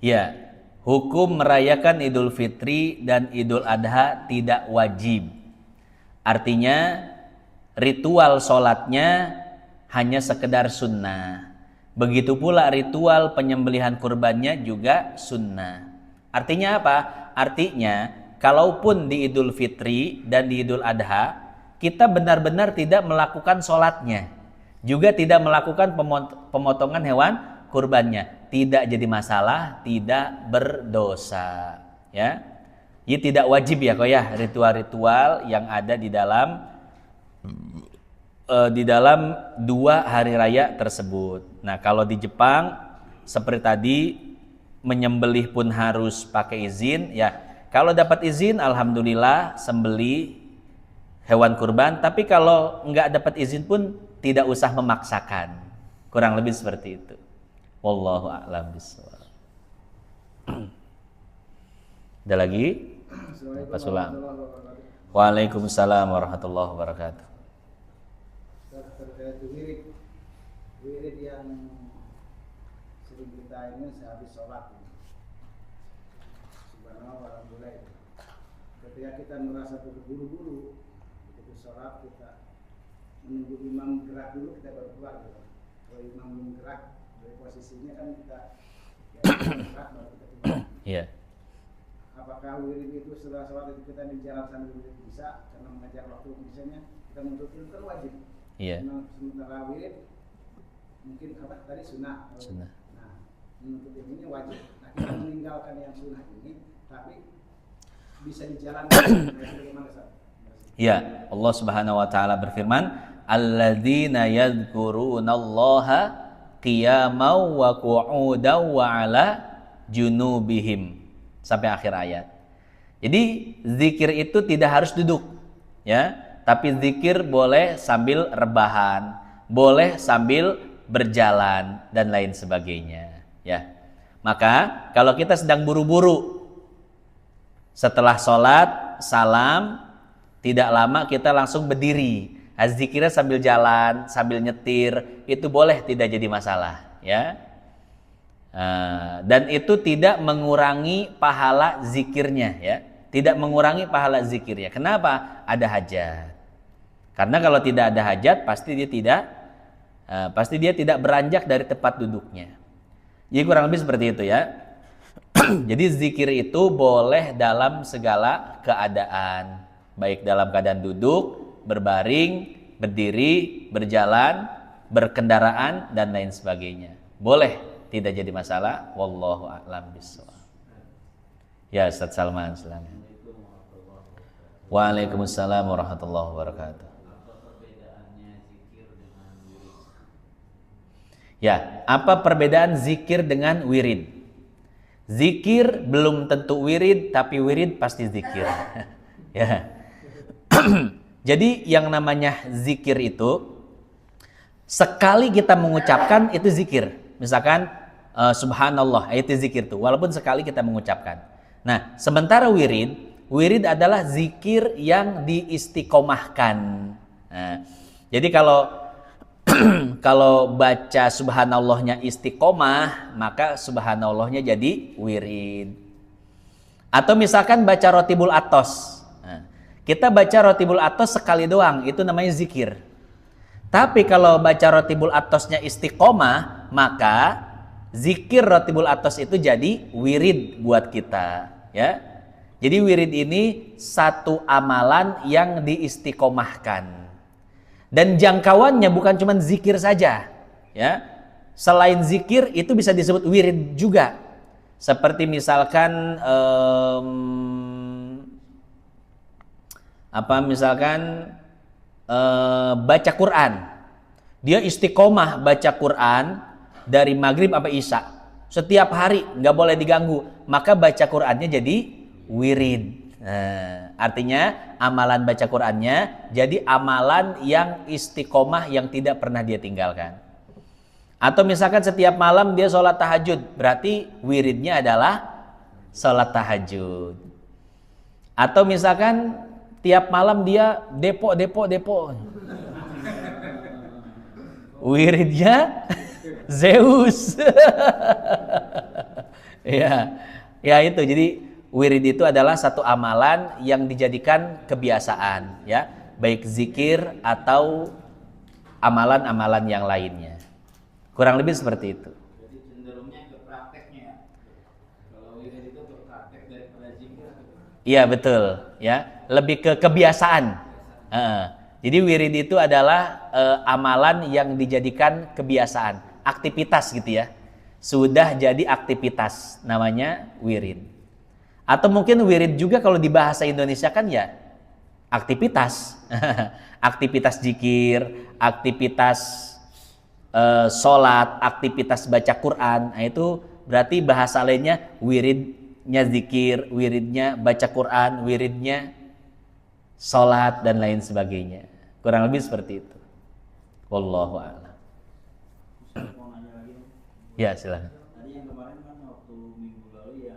Ya, hukum merayakan Idul Fitri dan Idul Adha tidak wajib. Artinya ritual sholatnya hanya sekedar sunnah. Begitu pula ritual penyembelihan kurbannya juga sunnah. Artinya apa? Artinya kalaupun di Idul Fitri dan di Idul Adha kita benar-benar tidak melakukan sholatnya, juga tidak melakukan pemotongan hewan kurbannya, tidak jadi masalah, tidak berdosa, ya. Ini tidak wajib ya kok ya ritual-ritual yang ada di dalam 2 hari raya tersebut. Nah, kalau di Jepang seperti tadi menyembelih pun harus pakai izin ya. Kalau dapat izin alhamdulillah sembelih hewan kurban, tapi kalau nggak dapat izin pun tidak usah memaksakan. Kurang lebih seperti itu. Wallahu a'lam bishawab. Ada lagi? Pak Sulam. Waalaikumsalam warahmatullahi wabarakatuh. Terkait wirid yang sering kita ini sehabis sholat, subhanallah alhamdulillah. Ketika kita merasa terburu-buru begitu sholat, kita menunggu imam gerak dulu, kita baru keluar gitu. Kalau imam gerak dari posisinya kan kita gerak baru kita keluar. Iya. Apakah wirid itu setelah sholat itu kita di jalan sambil wirid bisa karena mengajar waktu misalnya kita menuntut ilmu kan wajib. Iya. Sementara wirid mungkin apa tadi sunnah. Nah, menuntut ilmunya wajib. Nah, kita meninggalkan yang sunnah ini tapi bisa dijalankan. Bagaimana Ustaz? Ya, Allah Subhanahu wa taala berfirman, "Alladzina yadhkurunallaha qiyaman wa qu'udan wa 'ala junubihim." Sampai akhir ayat. Jadi zikir itu tidak harus duduk, ya, tapi zikir boleh sambil rebahan, boleh sambil berjalan dan lain sebagainya, ya. Maka kalau kita sedang buru-buru setelah sholat salam, tidak lama kita langsung berdiri, zikirnya sambil jalan, sambil nyetir, itu boleh, tidak jadi masalah, ya. Dan itu tidak mengurangi pahala zikirnya, ya, tidak mengurangi pahala zikirnya. Kenapa? Ada hajat. Karena kalau tidak ada hajat pasti dia tidak beranjak dari tempat duduknya. Jadi kurang lebih seperti itu, ya. Jadi zikir itu boleh dalam segala keadaan, baik dalam keadaan duduk, berbaring, berdiri, berjalan, berkendaraan dan lain sebagainya. Boleh, tidak jadi masalah. Wallahu a'lam bishawab. Ya, Ustaz Salman, silakan. Waalaikumsalam warahmatullahi wabarakatuh. Ya, apa perbedaan zikir dengan wirid? Zikir belum tentu wirid, tapi wirid pasti zikir. Ya. Jadi yang namanya zikir itu sekali kita mengucapkan itu zikir. Misalkan subhanallah, itu zikir tuh, walaupun sekali kita mengucapkan. Nah, sementara wirid adalah zikir yang diistiqomahkan. Nah, jadi kalau baca subhanallahnya istiqomah, maka subhanallahnya jadi wirid. Atau misalkan baca rotibul atos. Nah, kita baca rotibul atos sekali doang, itu namanya zikir. Tapi kalau baca rotibul atosnya istiqomah, maka zikir rotibul atos itu jadi wirid buat kita, ya. Jadi wirid ini satu amalan yang diistiqomahkan. Dan jangkauannya bukan cuma zikir saja, ya. Selain zikir itu bisa disebut wirid juga. Seperti misalkan baca Quran. Dia istiqomah baca Quran dari maghrib sampai isya. Setiap hari nggak boleh diganggu. Maka baca Qurannya jadi wirid. Nah, artinya amalan baca Qurannya jadi amalan yang istiqomah yang tidak pernah dia tinggalkan. Atau misalkan setiap malam dia sholat tahajud, berarti wiridnya adalah sholat tahajud. Atau misalkan tiap malam dia depo. Wiridnya Zeus. Ya, ya itu. Jadi wirid itu adalah satu amalan yang dijadikan kebiasaan, ya, baik zikir atau amalan-amalan yang lainnya. Kurang lebih seperti itu. Jadi cenderungnya ke prakteknya ya. Kalau wirid itu ke praktek daripada zikir. Iya betul, ya, lebih ke kebiasaan. Jadi wirid itu adalah amalan yang dijadikan kebiasaan, aktivitas gitu ya. Sudah jadi aktivitas, namanya wirid. Atau mungkin wirid juga kalau di bahasa Indonesia kan ya aktivitas. Aktivitas zikir, aktivitas sholat, aktivitas baca Quran. Nah, itu berarti bahasa lainnya wiridnya zikir, wiridnya baca Quran, wiridnya sholat dan lain sebagainya. Kurang lebih seperti itu. Wallahu a'lam. Ya, silakan. Tadi yang kemarin kan waktu minggu lalu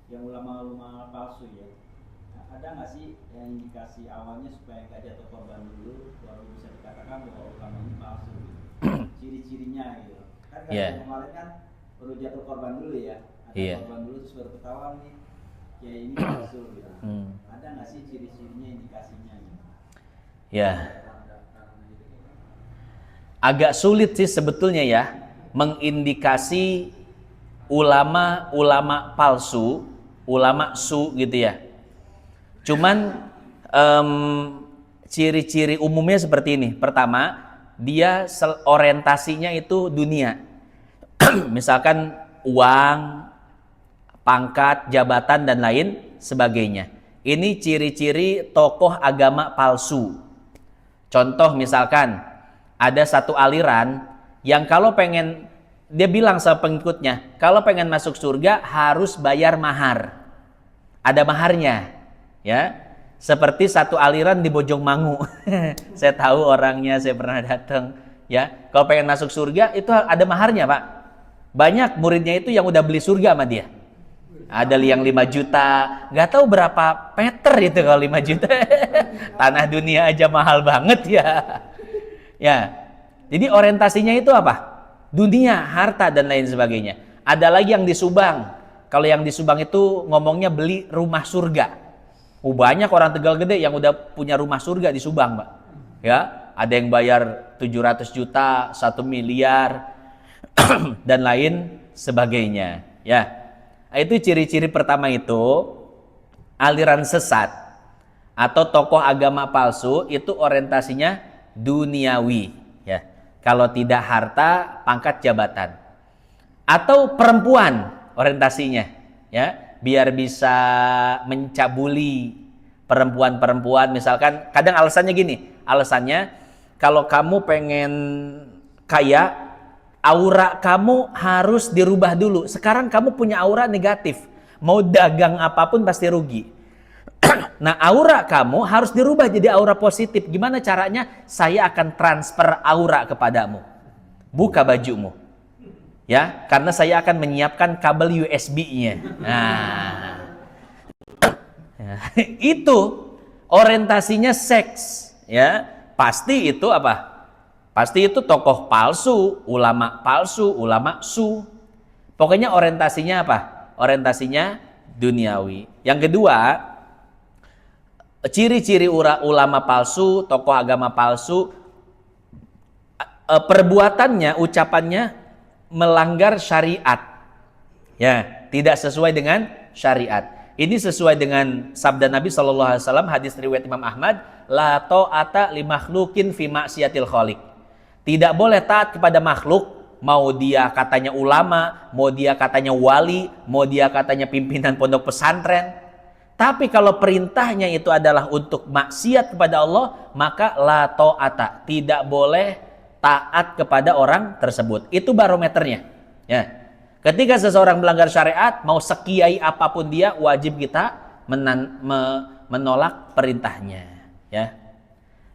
yang ulama-ulama palsu ya. Ada nggak sih yang indikasi awalnya supaya nggak jatuh korban dulu baru bisa dikatakan bahwa ulama ini palsu gitu. Ciri-cirinya gitu. Kan kalau kemarin kan perlu jatuh korban dulu ya. Ada korban dulu terus baru ketahuan nih ya ini palsu gitu. Ada nggak sih ciri-cirinya, indikasinya gitu? Ya. Agak sulit sih sebetulnya ya mengindikasi ulama palsu, ulama su gitu ya. Cuman ciri-ciri umumnya seperti ini. Pertama, dia orientasinya itu dunia. Misalkan uang, pangkat, jabatan dan lain sebagainya. Ini ciri-ciri tokoh agama palsu. Contoh misalkan ada satu aliran yang kalau pengen, dia bilang sama pengikutnya, kalau pengen masuk surga harus bayar mahar. Ada maharnya, ya. Seperti satu aliran di Bojongmangu. Saya tahu orangnya, saya pernah datang, ya. Kalau pengen masuk surga itu ada maharnya, Pak. Banyak muridnya itu yang udah beli surga sama dia. Ada yang 5 juta, nggak tahu berapa meter itu kalau 5 juta. Tanah dunia aja mahal banget ya. Ya. Jadi orientasinya itu apa? Dunia, harta dan lain sebagainya. Ada lagi yang di Subang. Kalau yang di Subang itu ngomongnya beli rumah surga. Banyak orang Tegal Gede yang udah punya rumah surga di Subang, Pak. Ya, ada yang bayar 700 juta, 1 miliar dan lain sebagainya, ya. Itu ciri-ciri pertama itu aliran sesat atau tokoh agama palsu itu orientasinya duniawi, ya. Kalau tidak harta, pangkat jabatan. Atau perempuan orientasinya, ya, biar bisa mencabuli perempuan-perempuan. Misalkan kadang alasannya gini, alasannya kalau kamu pengen kaya, aura kamu harus dirubah dulu. Sekarang kamu punya aura negatif, mau dagang apapun pasti rugi. Nah, aura kamu harus dirubah jadi aura positif. Gimana caranya? Saya akan transfer aura kepadamu. Buka bajumu. Ya, karena saya akan menyiapkan kabel USB-nya. Nah. Itu orientasinya seks, ya. Pasti itu apa? Pasti itu tokoh palsu, ulama su. Pokoknya orientasinya apa? Orientasinya duniawi. Yang kedua, ciri-ciri ulama palsu, tokoh agama palsu, perbuatannya, ucapannya melanggar syariat, ya, tidak sesuai dengan syariat. Ini sesuai dengan sabda Nabi SAW, hadis riwayat Imam Ahmad, la ta'ata li makhlukin fi maksiatil khaliq. Tidak boleh taat kepada makhluk, mau dia katanya ulama, mau dia katanya wali, mau dia katanya pimpinan pondok pesantren. Tapi kalau perintahnya itu adalah untuk maksiat kepada Allah, maka la ta'ata, tidak boleh taat kepada orang tersebut. Itu barometernya, ya. Ketika seseorang melanggar syariat, mau sekiai apapun dia, wajib kita menolak perintahnya, ya.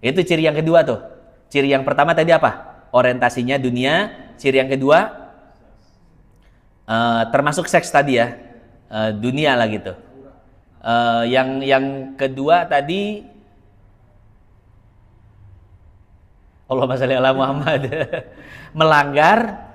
Itu ciri yang kedua tuh. Ciri yang pertama tadi apa? Orientasinya dunia. Ciri yang kedua termasuk seks tadi ya, dunia lah gitu. Yang kedua tadi Allahumma shalli ala Muhammad melanggar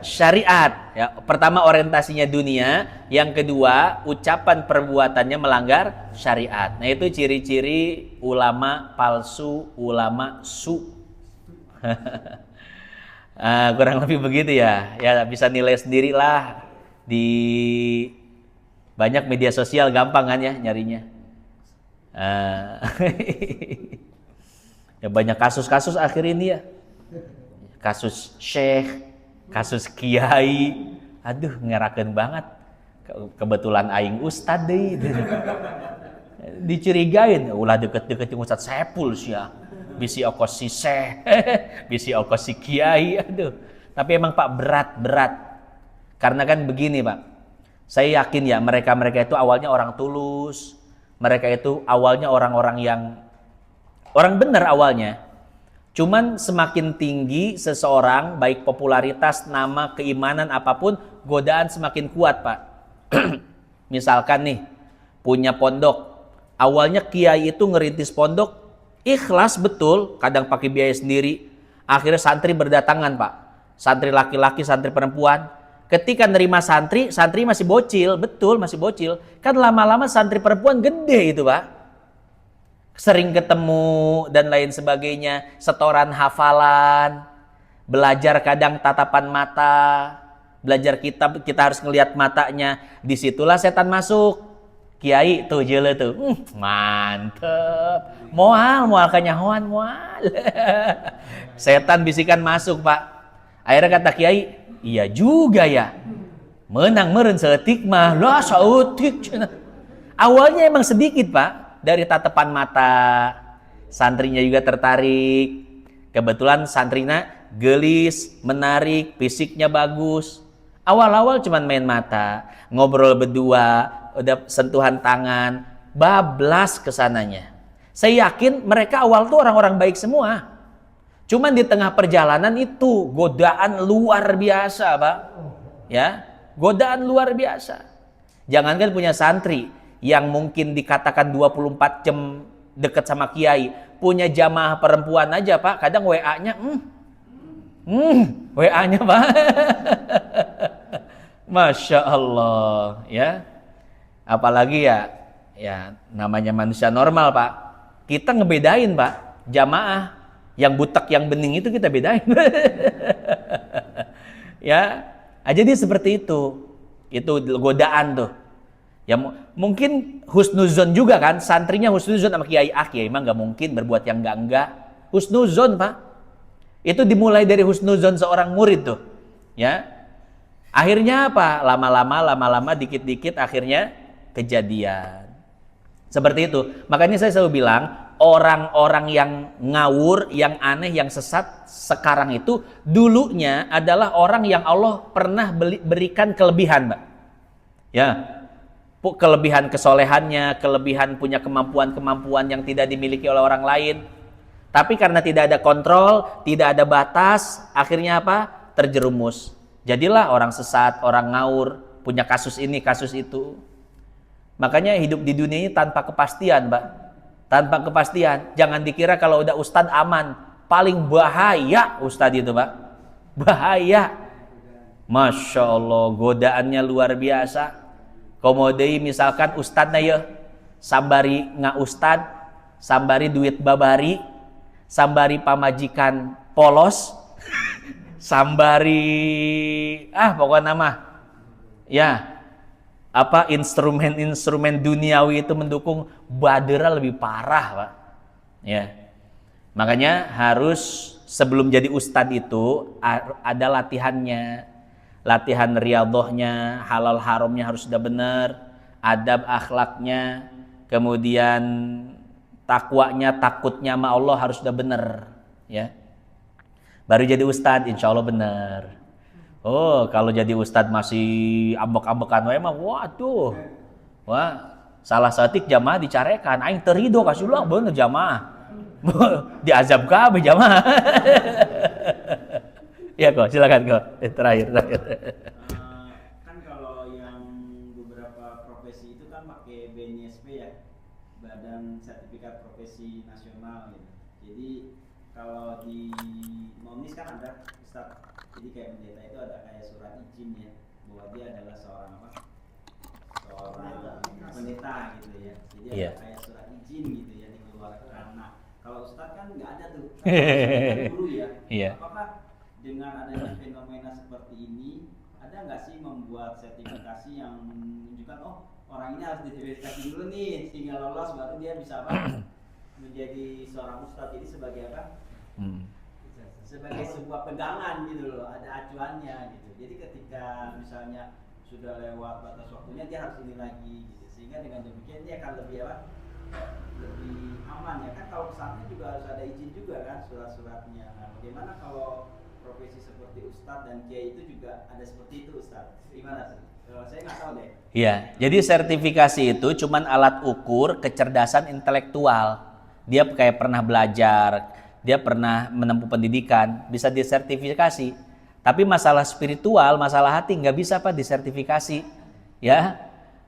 syariat. Ya, pertama orientasinya dunia, yang kedua ucapan perbuatannya melanggar syariat. Nah itu ciri-ciri ulama palsu, ulama su. Kurang lebih begitu ya. Ya bisa nilai sendirilah di banyak media sosial, gampang kan ya nyarinya. Ya banyak kasus-kasus akhir ini ya. Kasus syekh, kasus kiai. Aduh, ngerakeun banget. Kebetulan aing ustad deui. Dicurigain, ulah deket-deket jeung Ustaz Saipul sia. Bisi okos si syekh, bisi okos si kiai. Aduh. Tapi emang Pak berat. Karena kan begini, Pak. Saya yakin ya mereka-mereka itu awalnya orang tulus. Mereka itu awalnya orang-orang yang orang benar awalnya. Cuman semakin tinggi seseorang, baik popularitas, nama, keimanan, apapun, godaan semakin kuat, Pak. Misalkan nih, punya pondok. Awalnya kiai itu ngerintis pondok, ikhlas betul, kadang pakai biaya sendiri. Akhirnya santri berdatangan, Pak. Santri laki-laki, santri perempuan. Ketika nerima santri, santri masih bocil, betul masih bocil. Kan lama-lama santri perempuan gede itu, Pak. Sering ketemu dan lain sebagainya, setoran hafalan, belajar kadang tatapan mata, belajar kitab kita harus ngelihat matanya. Disitulah setan masuk. Kiai tuh jele tuh, mantep, moal kanyahoan moal. Setan bisikan masuk, Pak. Akhirnya kata Kiai, iya juga ya. Menang meren seetik mah, lah seetik. Awalnya emang sedikit, Pak. Dari tatapan mata, santrinya juga tertarik. Kebetulan santrinya gelis, menarik, fisiknya bagus. Awal-awal cuman main mata, ngobrol berdua, udah sentuhan tangan, bablas kesananya. Saya yakin mereka awal tuh orang-orang baik semua. Cuman di tengah perjalanan itu godaan luar biasa, Pak. Ya, godaan luar biasa. Jangankan punya santri yang mungkin dikatakan 24 jam dekat sama kiai, punya jamaah perempuan aja, Pak, kadang WA-nya WA-nya, Pak. Masya Allah, ya. Apalagi ya namanya manusia normal, Pak. Kita ngebedain, Pak, jamaah yang butek yang bening itu kita bedain. Ya, jadi seperti itu. Itu godaan tuh. Ya mungkin husnuzon juga kan, santrinya husnuzon sama kiai. Kiai mah nggak mungkin berbuat yang enggak. Husnuzon, Pak. Itu dimulai dari husnuzon seorang murid tuh. Ya. Akhirnya apa? Lama-lama dikit-dikit akhirnya kejadian. Seperti itu. Makanya saya selalu bilang, orang-orang yang ngawur, yang aneh, yang sesat sekarang itu dulunya adalah orang yang Allah pernah berikan kelebihan, Mbak. Ya. Kelebihan kesolehannya, kelebihan punya kemampuan-kemampuan yang tidak dimiliki oleh orang lain. Tapi karena tidak ada kontrol, tidak ada batas, akhirnya apa? Terjerumus. Jadilah orang sesat, orang ngawur, punya kasus ini, kasus itu. Makanya hidup di dunia ini tanpa kepastian, Mbak. Tanpa kepastian. Jangan dikira kalau udah ustadz aman. Paling bahaya ustadz itu, Pak. Bahaya. Masya Allah, godaannya luar biasa. Komodei misalkan ustadznya ya, sambari ustad, sambari duit babari, sambari pamajikan polos, sambari pokoknya nama ya apa instrumen duniawi itu mendukung, badera lebih parah, Pak. Ya. Makanya harus sebelum jadi ustadz itu ada latihannya. Latihan riyadhahnya, halal haramnya harus sudah benar, adab akhlaknya, kemudian takwanya, takutnya sama Allah harus sudah benar, ya. Baru jadi ustadz, insya Allah benar. Oh, kalau jadi ustadz masih ambek-ambekan emang, waduh, wah, salah setik jamaah dicarekan, aing terido kasullah bener jamaah, diazab kabeh jamaah. Ya kok, silakan kok. Terakhir. Kan kalau yang beberapa profesi itu kan pakai BNSP ya, Badan Sertifikat Profesi Nasional gitu. Jadi kalau di Momis kan ada Ustaz, jadi kayak pendeta itu ada kayak surat izin ya, bahwa dia adalah seorang apa? Seorang pendeta gitu ya. Jadi Iya. ada kayak surat izin gitu ya dikeluarkan. Nah, kalau Ustaz kan nggak ada tuh, kan guru ya. Iya. Apakah dengan adanya fenomena seperti ini ada nggak sih membuat sertifikasi yang menunjukkan oh orang ini harus diverifikasi dulu nih sehingga lolos baru dia bisa apa menjadi seorang ustadz. Jadi sebagai apa? Sebagai sebuah pegangan gitu loh, ada acuannya gitu. Jadi ketika misalnya sudah lewat batas waktunya dia harus ini lagi gitu. Sehingga dengan demikian dia akan lebih apa? Lebih aman ya kan. Kalau pesantren juga harus ada izin juga kan surat-suratnya. Nah, bagaimana kalau profesi seperti ustadz dan kiai itu juga ada seperti itu ustadz? Gimana sih? Saya nggak tahu deh. Iya, jadi sertifikasi itu cuman alat ukur kecerdasan intelektual. Dia kayak pernah belajar, dia pernah menempuh pendidikan, bisa disertifikasi. Tapi masalah spiritual, masalah hati nggak bisa Pak disertifikasi. Ya,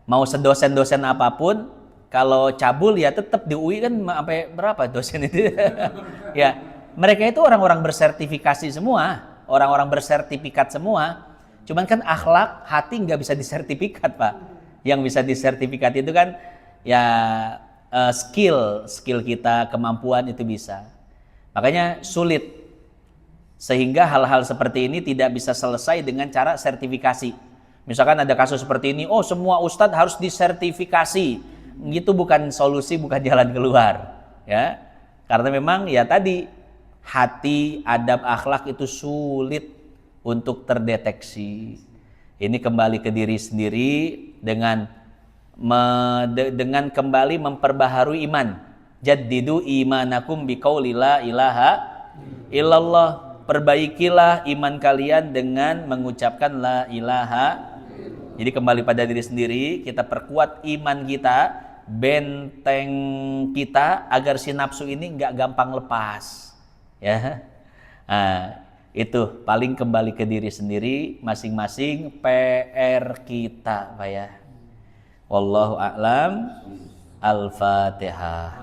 mau sedosen-dosen apapun, kalau cabul ya tetap di UI kan sampai berapa dosen itu? Ya, mereka itu orang-orang bersertifikasi semua, orang-orang bersertifikat semua. Cuman kan akhlak, hati nggak bisa disertifikat Pak. Yang bisa disertifikat itu kan ya skill kita, kemampuan itu bisa. Makanya sulit. Sehingga hal-hal seperti ini tidak bisa selesai dengan cara sertifikasi. Misalkan ada kasus seperti ini, oh semua ustadz harus disertifikasi. Gitu bukan solusi, bukan jalan keluar. Ya, karena memang ya tadi hati, adab, akhlak itu sulit untuk terdeteksi. Ini kembali ke diri sendiri dengan kembali memperbaharui iman. Jaddidu imanakum biqauli la ilaha illallah. Perbaikilah iman kalian dengan mengucapkan la ilaha. Jadi kembali pada diri sendiri, kita perkuat iman kita, benteng kita agar si nafsu ini nggak gampang lepas. Ya, nah, itu paling kembali ke diri sendiri, masing-masing PR kita, Pak ya. Wallahu a'lam. Al-Fatihah.